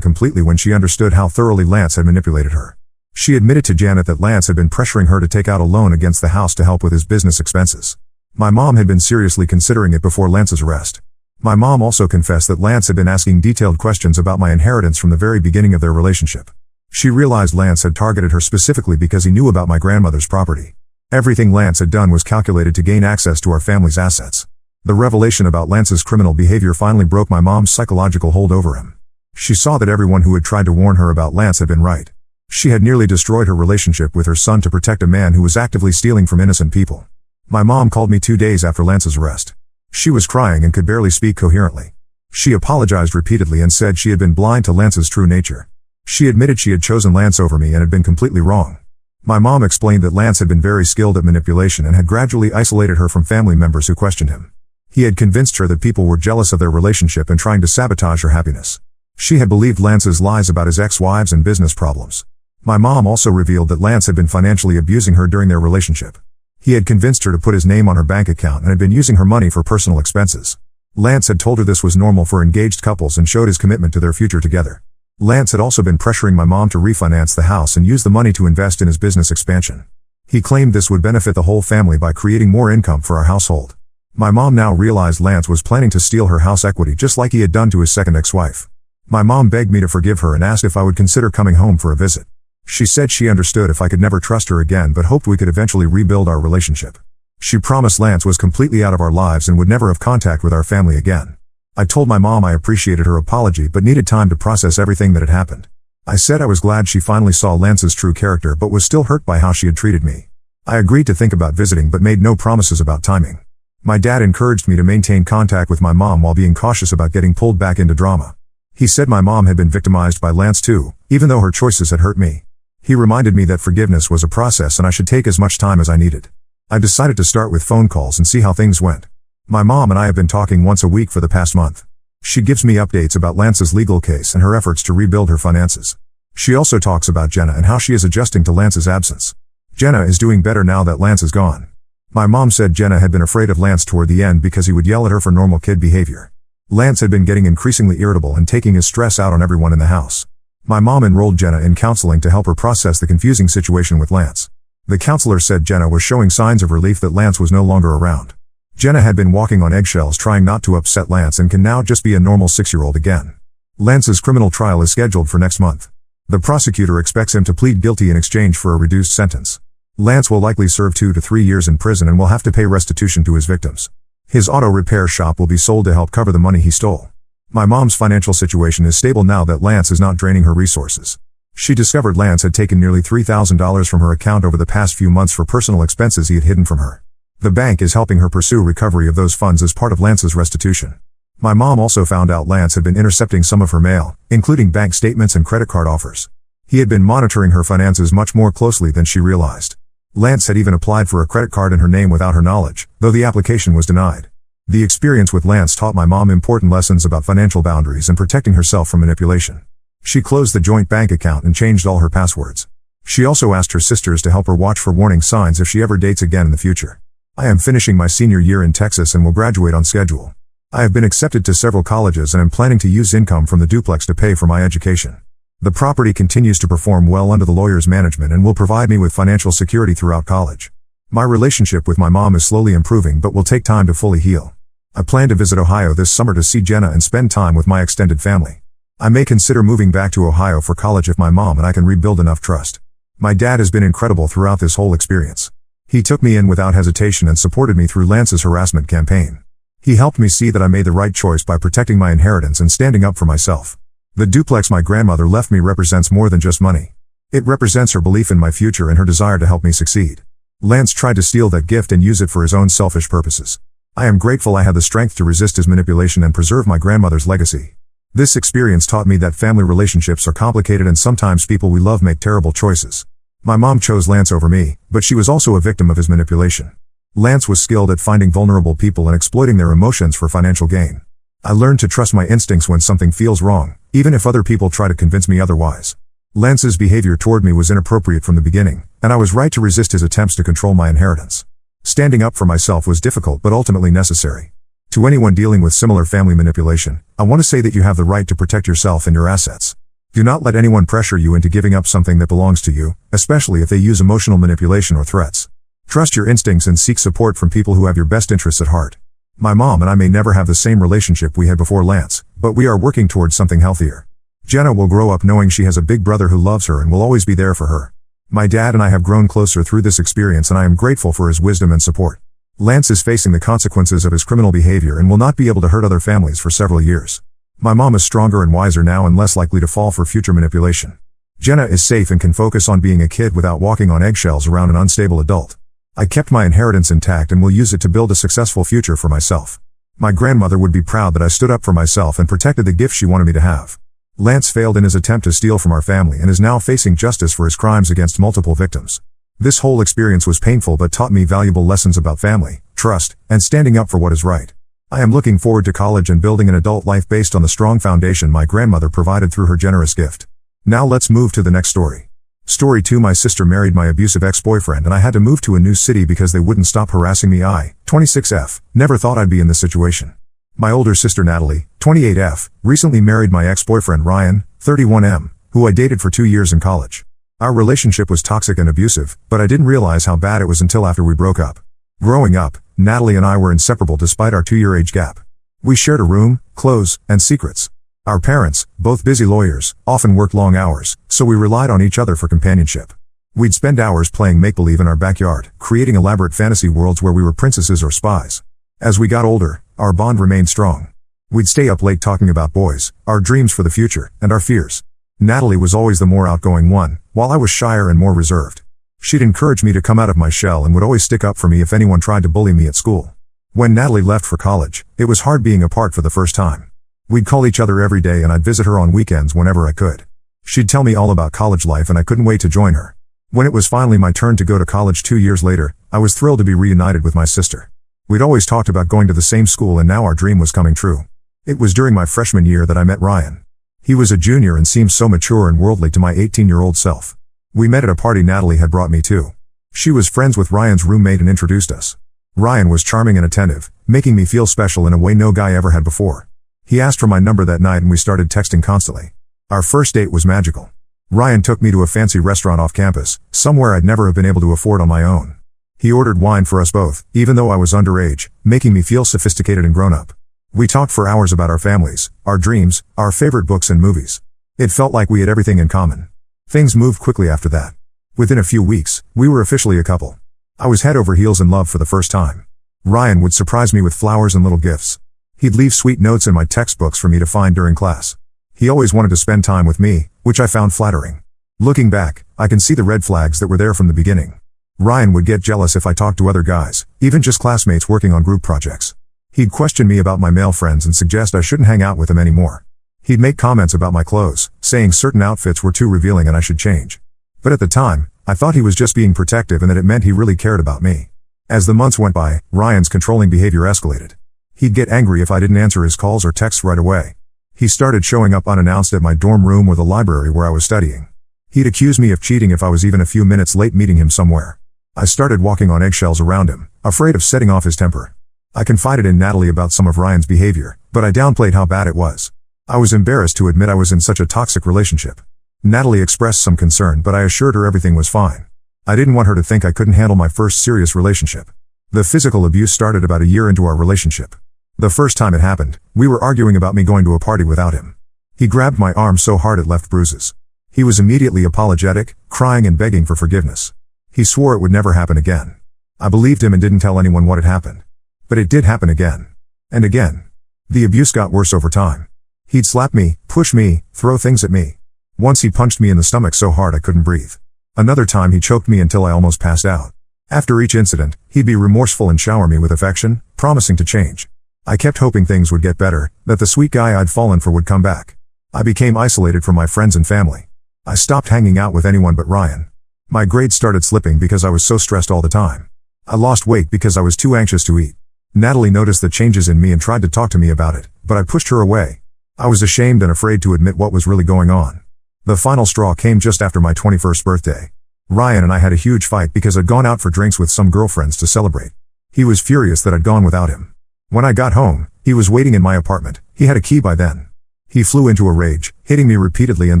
completely when she understood how thoroughly Lance had manipulated her. She admitted to Janet that Lance had been pressuring her to take out a loan against the house to help with his business expenses. My mom had been seriously considering it before Lance's arrest. My mom also confessed that Lance had been asking detailed questions about my inheritance from the very beginning of their relationship. She realized Lance had targeted her specifically because he knew about my grandmother's property. Everything Lance had done was calculated to gain access to our family's assets. The revelation about Lance's criminal behavior finally broke my mom's psychological hold over him. She saw that everyone who had tried to warn her about Lance had been right. She had nearly destroyed her relationship with her son to protect a man who was actively stealing from innocent people. My mom called me 2 days after Lance's arrest. She was crying and could barely speak coherently. She apologized repeatedly and said she had been blind to Lance's true nature. She admitted she had chosen Lance over me and had been completely wrong. My mom explained that Lance had been very skilled at manipulation and had gradually isolated her from family members who questioned him. He had convinced her that people were jealous of their relationship and trying to sabotage her happiness. She had believed Lance's lies about his ex-wives and business problems. My mom also revealed that Lance had been financially abusing her during their relationship. He had convinced her to put his name on her bank account and had been using her money for personal expenses. Lance had told her this was normal for engaged couples and showed his commitment to their future together. Lance had also been pressuring my mom to refinance the house and use the money to invest in his business expansion. He claimed this would benefit the whole family by creating more income for our household. My mom now realized Lance was planning to steal her house equity just like he had done to his second ex-wife. My mom begged me to forgive her and asked if I would consider coming home for a visit. She said she understood if I could never trust her again but hoped we could eventually rebuild our relationship. She promised Lance was completely out of our lives and would never have contact with our family again. I told my mom I appreciated her apology but needed time to process everything that had happened. I said I was glad she finally saw Lance's true character but was still hurt by how she had treated me. I agreed to think about visiting but made no promises about timing. My dad encouraged me to maintain contact with my mom while being cautious about getting pulled back into drama. He said my mom had been victimized by Lance too, even though her choices had hurt me. He reminded me that forgiveness was a process and I should take as much time as I needed. I decided to start with phone calls and see how things went. My mom and I have been talking once a week for the past month. She gives me updates about Lance's legal case and her efforts to rebuild her finances. She also talks about Jenna and how she is adjusting to Lance's absence. Jenna is doing better now that Lance is gone. My mom said Jenna had been afraid of Lance toward the end because he would yell at her for normal kid behavior. Lance had been getting increasingly irritable and taking his stress out on everyone in the house. My mom enrolled Jenna in counseling to help her process the confusing situation with Lance. The counselor said Jenna was showing signs of relief that Lance was no longer around. Jenna had been walking on eggshells trying not to upset Lance and can now just be a normal 6-year-old again. Lance's criminal trial is scheduled for next month. The prosecutor expects him to plead guilty in exchange for a reduced sentence. Lance will likely serve 2 to 3 years in prison and will have to pay restitution to his victims. His auto repair shop will be sold to help cover the money he stole. My mom's financial situation is stable now that Lance is not draining her resources. She discovered Lance had taken nearly $3,000 from her account over the past few months for personal expenses he had hidden from her. The bank is helping her pursue recovery of those funds as part of Lance's restitution. My mom also found out Lance had been intercepting some of her mail, including bank statements and credit card offers. He had been monitoring her finances much more closely than she realized. Lance had even applied for a credit card in her name without her knowledge, though the application was denied. The experience with Lance taught my mom important lessons about financial boundaries and protecting herself from manipulation. She closed the joint bank account and changed all her passwords. She also asked her sisters to help her watch for warning signs if she ever dates again in the future. I am finishing my senior year in Texas and will graduate on schedule. I have been accepted to several colleges and am planning to use income from the duplex to pay for my education. The property continues to perform well under the lawyer's management and will provide me with financial security throughout college. My relationship with my mom is slowly improving but will take time to fully heal. I plan to visit Ohio this summer to see Jenna and spend time with my extended family. I may consider moving back to Ohio for college if my mom and I can rebuild enough trust. My dad has been incredible throughout this whole experience. He took me in without hesitation and supported me through Lance's harassment campaign. He helped me see that I made the right choice by protecting my inheritance and standing up for myself. The duplex my grandmother left me represents more than just money. It represents her belief in my future and her desire to help me succeed. Lance tried to steal that gift and use it for his own selfish purposes. I am grateful I had the strength to resist his manipulation and preserve my grandmother's legacy. This experience taught me that family relationships are complicated and sometimes people we love make terrible choices. My mom chose Lance over me, but she was also a victim of his manipulation. Lance was skilled at finding vulnerable people and exploiting their emotions for financial gain. I learned to trust my instincts when something feels wrong, even if other people try to convince me otherwise. Lance's behavior toward me was inappropriate from the beginning, and I was right to resist his attempts to control my inheritance. Standing up for myself was difficult but ultimately necessary. To anyone dealing with similar family manipulation, I want to say that you have the right to protect yourself and your assets. Do not let anyone pressure you into giving up something that belongs to you, especially if they use emotional manipulation or threats. Trust your instincts and seek support from people who have your best interests at heart. My mom and I may never have the same relationship we had before Lance, but we are working towards something healthier. Jenna will grow up knowing she has a big brother who loves her and will always be there for her. My dad and I have grown closer through this experience and I am grateful for his wisdom and support. Lance is facing the consequences of his criminal behavior and will not be able to hurt other families for several years. My mom is stronger and wiser now and less likely to fall for future manipulation. Jenna is safe and can focus on being a kid without walking on eggshells around an unstable adult. I kept my inheritance intact and will use it to build a successful future for myself. My grandmother would be proud that I stood up for myself and protected the gift she wanted me to have. Lance failed in his attempt to steal from our family and is now facing justice for his crimes against multiple victims. This whole experience was painful but taught me valuable lessons about family, trust, and standing up for what is right. I am looking forward to college and building an adult life based on the strong foundation my grandmother provided through her generous gift. Now let's move to the next story. Story 2. My sister married my abusive ex-boyfriend and I had to move to a new city because they wouldn't stop harassing me. I, 26F, never thought I'd be in this situation. My older sister Natalie, 28F, recently married my ex-boyfriend Ryan, 31M, who I dated for 2 years in college. Our relationship was toxic and abusive, but I didn't realize how bad it was until after we broke up. Growing up, Natalie and I were inseparable despite our 2-year age gap. We shared a room, clothes, and secrets. Our parents, both busy lawyers, often worked long hours, so we relied on each other for companionship. We'd spend hours playing make-believe in our backyard, creating elaborate fantasy worlds where we were princesses or spies. As we got older, our bond remained strong. We'd stay up late talking about boys, our dreams for the future, and our fears. Natalie was always the more outgoing one, while I was shyer and more reserved. She'd encourage me to come out of my shell and would always stick up for me if anyone tried to bully me at school. When Natalie left for college, it was hard being apart for the first time. We'd call each other every day and I'd visit her on weekends whenever I could. She'd tell me all about college life and I couldn't wait to join her. When it was finally my turn to go to college 2 years later, I was thrilled to be reunited with my sister. We'd always talked about going to the same school and now our dream was coming true. It was during my freshman year that I met Ryan. He was a junior and seemed so mature and worldly to my 18-year-old self. We met at a party Natalie had brought me to. She was friends with Ryan's roommate and introduced us. Ryan was charming and attentive, making me feel special in a way no guy ever had before. He asked for my number that night and we started texting constantly. Our first date was magical. Ryan took me to a fancy restaurant off campus, somewhere I'd never have been able to afford on my own. He ordered wine for us both, even though I was underage, making me feel sophisticated and grown up. We talked for hours about our families, our dreams, our favorite books and movies. It felt like we had everything in common. Things moved quickly after that. Within a few weeks, we were officially a couple. I was head over heels in love for the first time. Ryan would surprise me with flowers and little gifts. He'd leave sweet notes in my textbooks for me to find during class. He always wanted to spend time with me, which I found flattering. Looking back, I can see the red flags that were there from the beginning. Ryan would get jealous if I talked to other guys, even just classmates working on group projects. He'd question me about my male friends and suggest I shouldn't hang out with them anymore. He'd make comments about my clothes, saying certain outfits were too revealing and I should change. But at the time, I thought he was just being protective and that it meant he really cared about me. As the months went by, Ryan's controlling behavior escalated. He'd get angry if I didn't answer his calls or texts right away. He started showing up unannounced at my dorm room or the library where I was studying. He'd accuse me of cheating if I was even a few minutes late meeting him somewhere. I started walking on eggshells around him, afraid of setting off his temper. I confided in Natalie about some of Ryan's behavior, but I downplayed how bad it was. I was embarrassed to admit I was in such a toxic relationship. Natalie expressed some concern, but I assured her everything was fine. I didn't want her to think I couldn't handle my first serious relationship. The physical abuse started about a year into our relationship. The first time it happened, we were arguing about me going to a party without him. He grabbed my arm so hard it left bruises. He was immediately apologetic, crying and begging for forgiveness. He swore it would never happen again. I believed him and didn't tell anyone what had happened. But it did happen again. And again. The abuse got worse over time. He'd slap me, push me, throw things at me. Once he punched me in the stomach so hard I couldn't breathe. Another time he choked me until I almost passed out. After each incident, he'd be remorseful and shower me with affection, promising to change. I kept hoping things would get better, that the sweet guy I'd fallen for would come back. I became isolated from my friends and family. I stopped hanging out with anyone but Ryan. My grades started slipping because I was so stressed all the time. I lost weight because I was too anxious to eat. Natalie noticed the changes in me and tried to talk to me about it, but I pushed her away. I was ashamed and afraid to admit what was really going on. The final straw came just after my 21st birthday. Ryan and I had a huge fight because I'd gone out for drinks with some girlfriends to celebrate. He was furious that I'd gone without him. When I got home, he was waiting in my apartment. He had a key by then. He flew into a rage, hitting me repeatedly and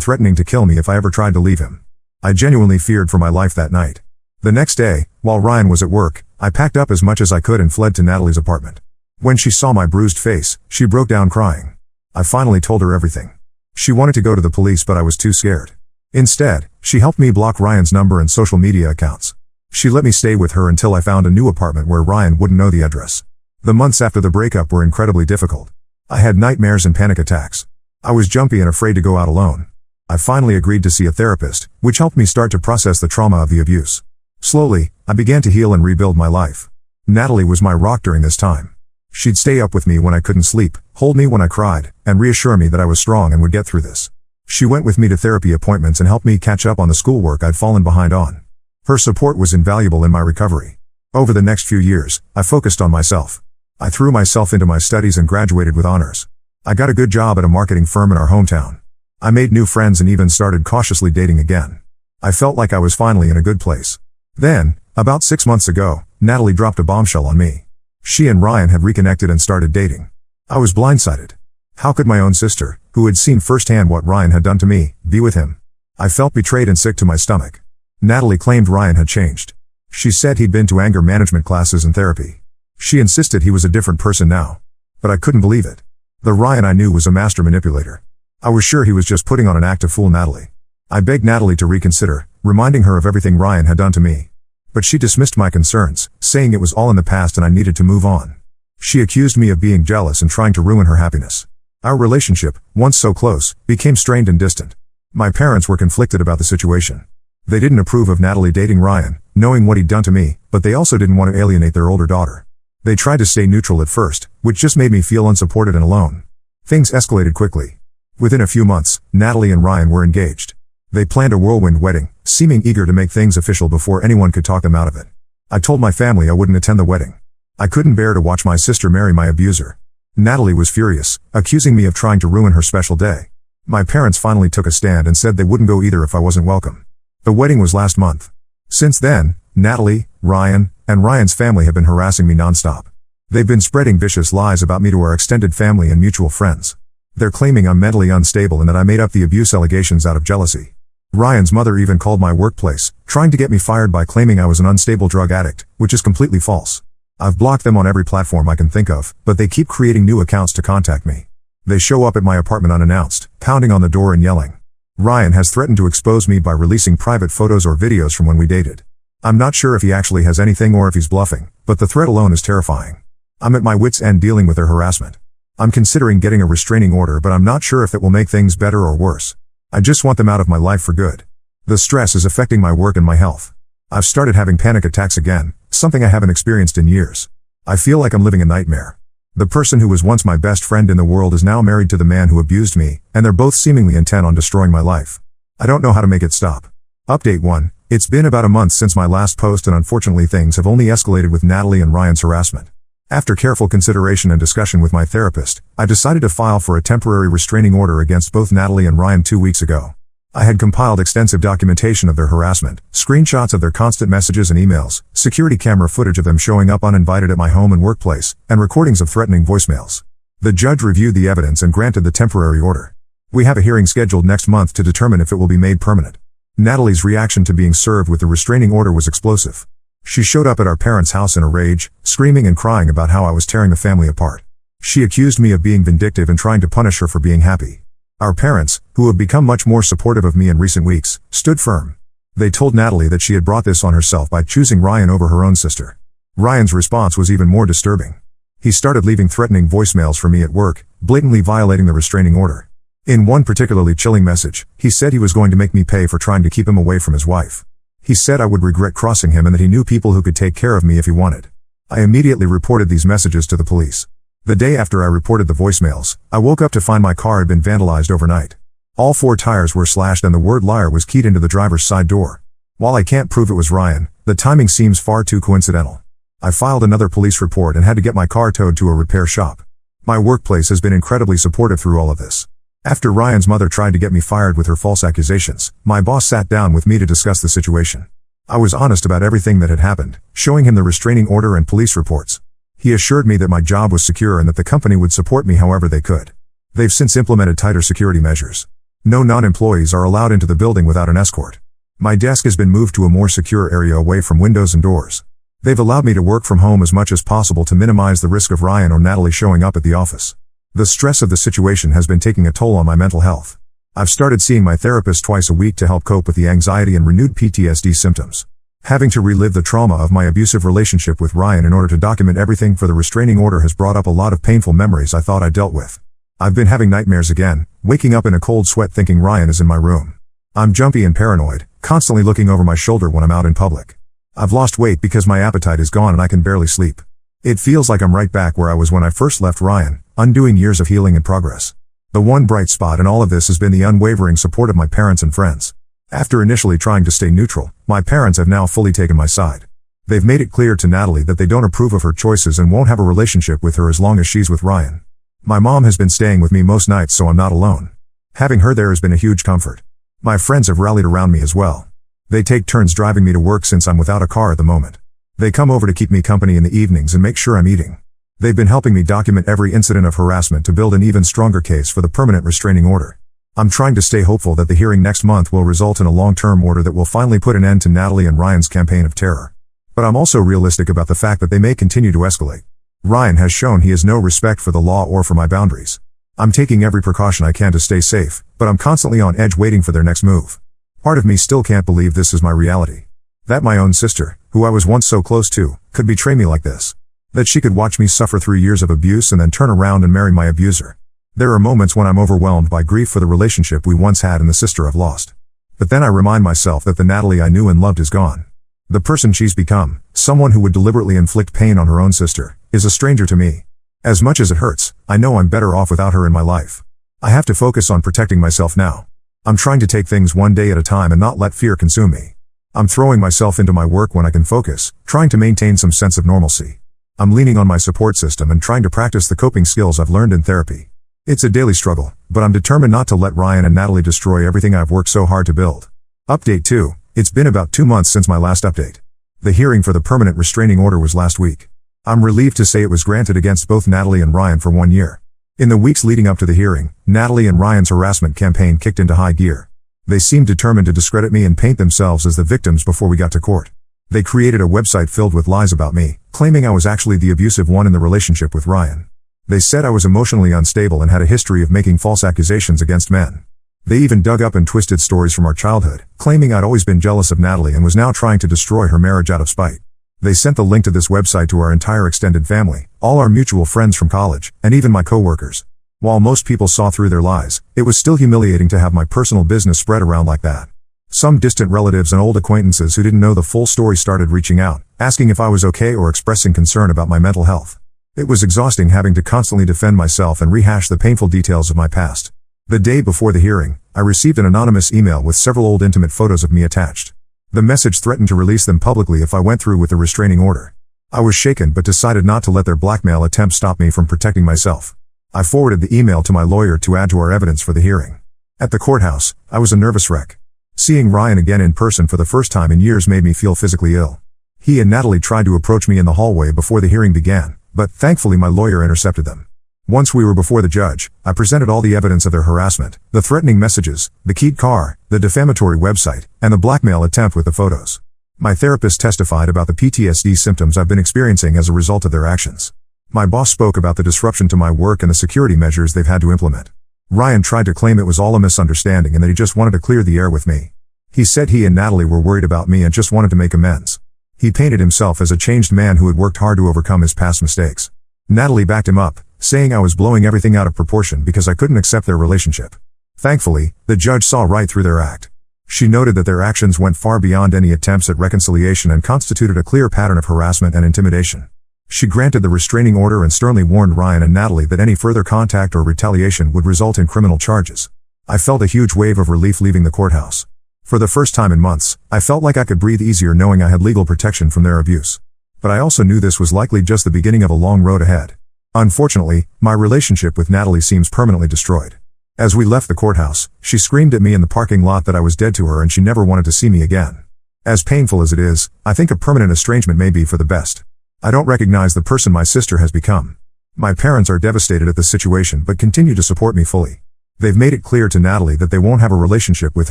threatening to kill me if I ever tried to leave him. I genuinely feared for my life that night. The next day, while Ryan was at work, I packed up as much as I could and fled to Natalie's apartment. When she saw my bruised face, she broke down crying. I finally told her everything. She wanted to go to the police, but I was too scared. Instead, she helped me block Ryan's number and social media accounts. She let me stay with her until I found a new apartment where Ryan wouldn't know the address. The months after the breakup were incredibly difficult. I had nightmares and panic attacks. I was jumpy and afraid to go out alone. I finally agreed to see a therapist, which helped me start to process the trauma of the abuse. Slowly, I began to heal and rebuild my life. Natalie was my rock during this time. She'd stay up with me when I couldn't sleep, hold me when I cried, and reassure me that I was strong and would get through this. She went with me to therapy appointments and helped me catch up on the schoolwork I'd fallen behind on. Her support was invaluable in my recovery. Over the next few years, I focused on myself. I threw myself into my studies and graduated with honors. I got a good job at a marketing firm in our hometown. I made new friends and even started cautiously dating again. I felt like I was finally in a good place. Then, about 6 months ago, Natalie dropped a bombshell on me. She and Ryan had reconnected and started dating. I was blindsided. How could my own sister, who had seen firsthand what Ryan had done to me, be with him? I felt betrayed and sick to my stomach. Natalie claimed Ryan had changed. She said he'd been to anger management classes and therapy. She insisted he was a different person now. But I couldn't believe it. The Ryan I knew was a master manipulator. I was sure he was just putting on an act to fool Natalie. I begged Natalie to reconsider, reminding her of everything Ryan had done to me. But she dismissed my concerns, saying it was all in the past and I needed to move on. She accused me of being jealous and trying to ruin her happiness. Our relationship, once so close, became strained and distant. My parents were conflicted about the situation. They didn't approve of Natalie dating Ryan, knowing what he'd done to me, but they also didn't want to alienate their older daughter. They tried to stay neutral at first, which just made me feel unsupported and alone. Things escalated quickly. Within a few months, Natalie and Ryan were engaged. They planned a whirlwind wedding, seeming eager to make things official before anyone could talk them out of it. I told my family I wouldn't attend the wedding. I couldn't bear to watch my sister marry my abuser. Natalie was furious, accusing me of trying to ruin her special day. My parents finally took a stand and said they wouldn't go either if I wasn't welcome. The wedding was last month. Since then, Natalie, Ryan, and Ryan's family have been harassing me nonstop. They've been spreading vicious lies about me to our extended family and mutual friends. They're claiming I'm mentally unstable and that I made up the abuse allegations out of jealousy. Ryan's mother even called my workplace, trying to get me fired by claiming I was an unstable drug addict, which is completely false. I've blocked them on every platform I can think of, but they keep creating new accounts to contact me. They show up at my apartment unannounced, pounding on the door and yelling. Ryan has threatened to expose me by releasing private photos or videos from when we dated. I'm not sure if he actually has anything or if he's bluffing, but the threat alone is terrifying. I'm at my wit's end dealing with their harassment. I'm considering getting a restraining order, but I'm not sure if it will make things better or worse. I just want them out of my life for good. The stress is affecting my work and my health. I've started having panic attacks again, something I haven't experienced in years. I feel like I'm living a nightmare. The person who was once my best friend in the world is now married to the man who abused me, and they're both seemingly intent on destroying my life. I don't know how to make it stop. Update 1. It's been about a month since my last post and unfortunately things have only escalated with Natalie and Ryan's harassment. After careful consideration and discussion with my therapist, I decided to file for a temporary restraining order against both Natalie and Ryan 2 weeks ago. I had compiled extensive documentation of their harassment, screenshots of their constant messages and emails, security camera footage of them showing up uninvited at my home and workplace, and recordings of threatening voicemails. The judge reviewed the evidence and granted the temporary order. We have a hearing scheduled next month to determine if it will be made permanent. Natalie's reaction to being served with the restraining order was explosive. She showed up at our parents' house in a rage, screaming and crying about how I was tearing the family apart. She accused me of being vindictive and trying to punish her for being happy. Our parents, who have become much more supportive of me in recent weeks, stood firm. They told Natalie that she had brought this on herself by choosing Ryan over her own sister. Ryan's response was even more disturbing. He started leaving threatening voicemails for me at work, blatantly violating the restraining order. In one particularly chilling message, he said he was going to make me pay for trying to keep him away from his wife. He said I would regret crossing him and that he knew people who could take care of me if he wanted. I immediately reported these messages to the police. The day after I reported the voicemails, I woke up to find my car had been vandalized overnight. All 4 tires were slashed and the word liar was keyed into the driver's side door. While I can't prove it was Ryan, the timing seems far too coincidental. I filed another police report and had to get my car towed to a repair shop. My workplace has been incredibly supportive through all of this. After Ryan's mother tried to get me fired with her false accusations, my boss sat down with me to discuss the situation. I was honest about everything that had happened, showing him the restraining order and police reports. He assured me that my job was secure and that the company would support me however they could. They've since implemented tighter security measures. No non-employees are allowed into the building without an escort. My desk has been moved to a more secure area away from windows and doors. They've allowed me to work from home as much as possible to minimize the risk of Ryan or Natalie showing up at the office. The stress of the situation has been taking a toll on my mental health. I've started seeing my therapist twice a week to help cope with the anxiety and renewed PTSD symptoms. Having to relive the trauma of my abusive relationship with Ryan in order to document everything for the restraining order has brought up a lot of painful memories I thought I dealt with. I've been having nightmares again, waking up in a cold sweat thinking Ryan is in my room. I'm jumpy and paranoid, constantly looking over my shoulder when I'm out in public. I've lost weight because my appetite is gone and I can barely sleep. It feels like I'm right back where I was when I first left Ryan, undoing years of healing and progress. The one bright spot in all of this has been the unwavering support of my parents and friends. After initially trying to stay neutral, my parents have now fully taken my side. They've made it clear to Natalie that they don't approve of her choices and won't have a relationship with her as long as she's with Ryan. My mom has been staying with me most nights so I'm not alone. Having her there has been a huge comfort. My friends have rallied around me as well. They take turns driving me to work since I'm without a car at the moment. They come over to keep me company in the evenings and make sure I'm eating. They've been helping me document every incident of harassment to build an even stronger case for the permanent restraining order. I'm trying to stay hopeful that the hearing next month will result in a long-term order that will finally put an end to Natalie and Ryan's campaign of terror. But I'm also realistic about the fact that they may continue to escalate. Ryan has shown he has no respect for the law or for my boundaries. I'm taking every precaution I can to stay safe, but I'm constantly on edge waiting for their next move. Part of me still can't believe this is my reality. That my own sister, who I was once so close to, could betray me like this. That she could watch me suffer 3 years of abuse and then turn around and marry my abuser. There are moments when I'm overwhelmed by grief for the relationship we once had and the sister I've lost. But then I remind myself that the Natalie I knew and loved is gone. The person she's become, someone who would deliberately inflict pain on her own sister, is a stranger to me. As much as it hurts, I know I'm better off without her in my life. I have to focus on protecting myself now. I'm trying to take things one day at a time and not let fear consume me. I'm throwing myself into my work when I can focus, trying to maintain some sense of normalcy. I'm leaning on my support system and trying to practice the coping skills I've learned in therapy. It's a daily struggle, but I'm determined not to let Ryan and Natalie destroy everything I've worked so hard to build. Update 2. It's been about 2 months since my last update. The hearing for the permanent restraining order was last week. I'm relieved to say it was granted against both Natalie and Ryan for 1 year. In the weeks leading up to the hearing, Natalie and Ryan's harassment campaign kicked into high gear. They seemed determined to discredit me and paint themselves as the victims before we got to court. They created a website filled with lies about me, claiming I was actually the abusive one in the relationship with Ryan. They said I was emotionally unstable and had a history of making false accusations against men. They even dug up and twisted stories from our childhood, claiming I'd always been jealous of Natalie and was now trying to destroy her marriage out of spite. They sent the link to this website to our entire extended family, all our mutual friends from college, and even my coworkers. While most people saw through their lies, it was still humiliating to have my personal business spread around like that. Some distant relatives and old acquaintances who didn't know the full story started reaching out, asking if I was okay or expressing concern about my mental health. It was exhausting having to constantly defend myself and rehash the painful details of my past. The day before the hearing, I received an anonymous email with several old intimate photos of me attached. The message threatened to release them publicly if I went through with the restraining order. I was shaken but decided not to let their blackmail attempt stop me from protecting myself. I forwarded the email to my lawyer to add to our evidence for the hearing. At the courthouse, I was a nervous wreck. Seeing Ryan again in person for the first time in years made me feel physically ill. He and Natalie tried to approach me in the hallway before the hearing began, but thankfully my lawyer intercepted them. Once we were before the judge, I presented all the evidence of their harassment, the threatening messages, the keyed car, the defamatory website, and the blackmail attempt with the photos. My therapist testified about the PTSD symptoms I've been experiencing as a result of their actions. My boss spoke about the disruption to my work and the security measures they've had to implement. Ryan tried to claim it was all a misunderstanding and that he just wanted to clear the air with me. He said he and Natalie were worried about me and just wanted to make amends. He painted himself as a changed man who had worked hard to overcome his past mistakes. Natalie backed him up, saying I was blowing everything out of proportion because I couldn't accept their relationship. Thankfully, the judge saw right through their act. She noted that their actions went far beyond any attempts at reconciliation and constituted a clear pattern of harassment and intimidation. She granted the restraining order and sternly warned Ryan and Natalie that any further contact or retaliation would result in criminal charges. I felt a huge wave of relief leaving the courthouse. For the first time in months, I felt like I could breathe easier knowing I had legal protection from their abuse. But I also knew this was likely just the beginning of a long road ahead. Unfortunately, my relationship with Natalie seems permanently destroyed. As we left the courthouse, she screamed at me in the parking lot that I was dead to her and she never wanted to see me again. As painful as it is, I think a permanent estrangement may be for the best. I don't recognize the person my sister has become. My parents are devastated at the situation but continue to support me fully. They've made it clear to Natalie that they won't have a relationship with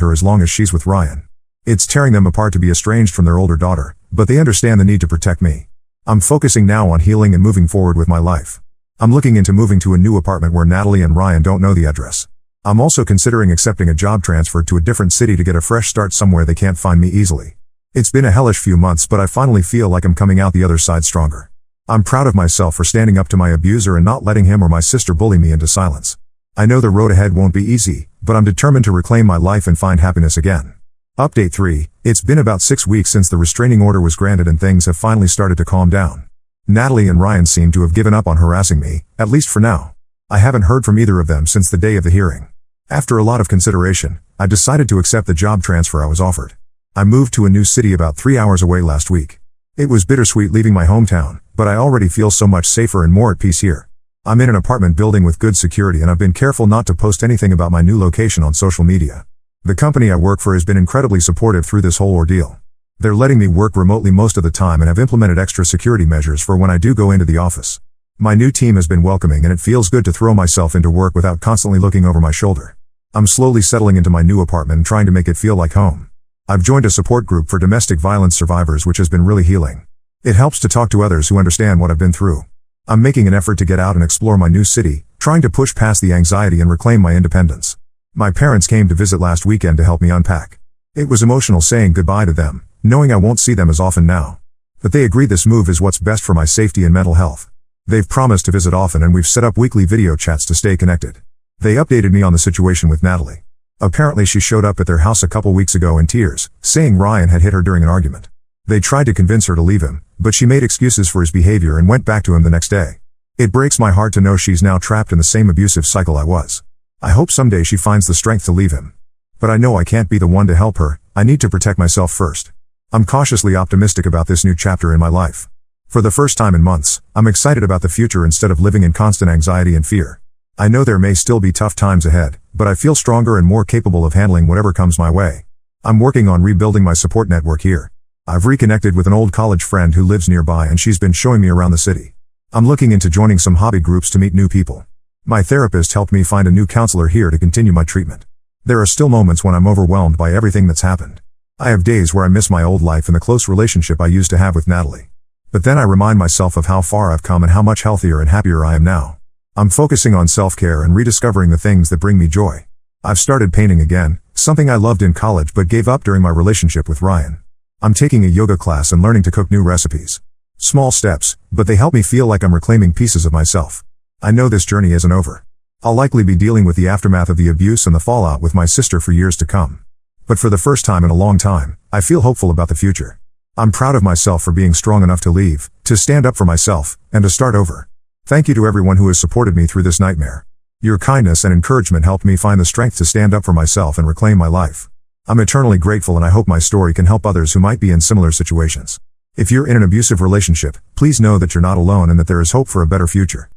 her as long as she's with Ryan. It's tearing them apart to be estranged from their older daughter, but they understand the need to protect me. I'm focusing now on healing and moving forward with my life. I'm looking into moving to a new apartment where Natalie and Ryan don't know the address. I'm also considering accepting a job transfer to a different city to get a fresh start somewhere they can't find me easily. It's been a hellish few months, but I finally feel like I'm coming out the other side stronger. I'm proud of myself for standing up to my abuser and not letting him or my sister bully me into silence. I know the road ahead won't be easy, but I'm determined to reclaim my life and find happiness again. Update 3. It's been about 6 weeks since the restraining order was granted and things have finally started to calm down. Natalie and Ryan seem to have given up on harassing me, at least for now. I haven't heard from either of them since the day of the hearing. After a lot of consideration, I decided to accept the job transfer I was offered. I moved to a new city about 3 hours away last week. It was bittersweet leaving my hometown, but I already feel so much safer and more at peace here. I'm in an apartment building with good security and I've been careful not to post anything about my new location on social media. The company I work for has been incredibly supportive through this whole ordeal. They're letting me work remotely most of the time and have implemented extra security measures for when I do go into the office. My new team has been welcoming and it feels good to throw myself into work without constantly looking over my shoulder. I'm slowly settling into my new apartment and trying to make it feel like home. I've joined a support group for domestic violence survivors, which has been really healing. It helps to talk to others who understand what I've been through. I'm making an effort to get out and explore my new city, trying to push past the anxiety and reclaim my independence. My parents came to visit last weekend to help me unpack. It was emotional saying goodbye to them, knowing I won't see them as often now. But they agree this move is what's best for my safety and mental health. They've promised to visit often and we've set up weekly video chats to stay connected. They updated me on the situation with Natalie. Apparently she showed up at their house a couple weeks ago in tears, saying Ryan had hit her during an argument. They tried to convince her to leave him, but she made excuses for his behavior and went back to him the next day. It breaks my heart to know she's now trapped in the same abusive cycle I was. I hope someday she finds the strength to leave him. But I know I can't be the one to help her. I need to protect myself first. I'm cautiously optimistic about this new chapter in my life. For the first time in months, I'm excited about the future instead of living in constant anxiety and fear. I know there may still be tough times ahead, but I feel stronger and more capable of handling whatever comes my way. I'm working on rebuilding my support network here. I've reconnected with an old college friend who lives nearby and she's been showing me around the city. I'm looking into joining some hobby groups to meet new people. My therapist helped me find a new counselor here to continue my treatment. There are still moments when I'm overwhelmed by everything that's happened. I have days where I miss my old life and the close relationship I used to have with Natalie. But then I remind myself of how far I've come and how much healthier and happier I am now. I'm focusing on self-care and rediscovering the things that bring me joy. I've started painting again, something I loved in college but gave up during my relationship with Ryan. I'm taking a yoga class and learning to cook new recipes. Small steps, but they help me feel like I'm reclaiming pieces of myself. I know this journey isn't over. I'll likely be dealing with the aftermath of the abuse and the fallout with my sister for years to come. But for the first time in a long time, I feel hopeful about the future. I'm proud of myself for being strong enough to leave, to stand up for myself, and to start over. Thank you to everyone who has supported me through this nightmare. Your kindness and encouragement helped me find the strength to stand up for myself and reclaim my life. I'm eternally grateful and I hope my story can help others who might be in similar situations. If you're in an abusive relationship, please know that you're not alone and that there is hope for a better future.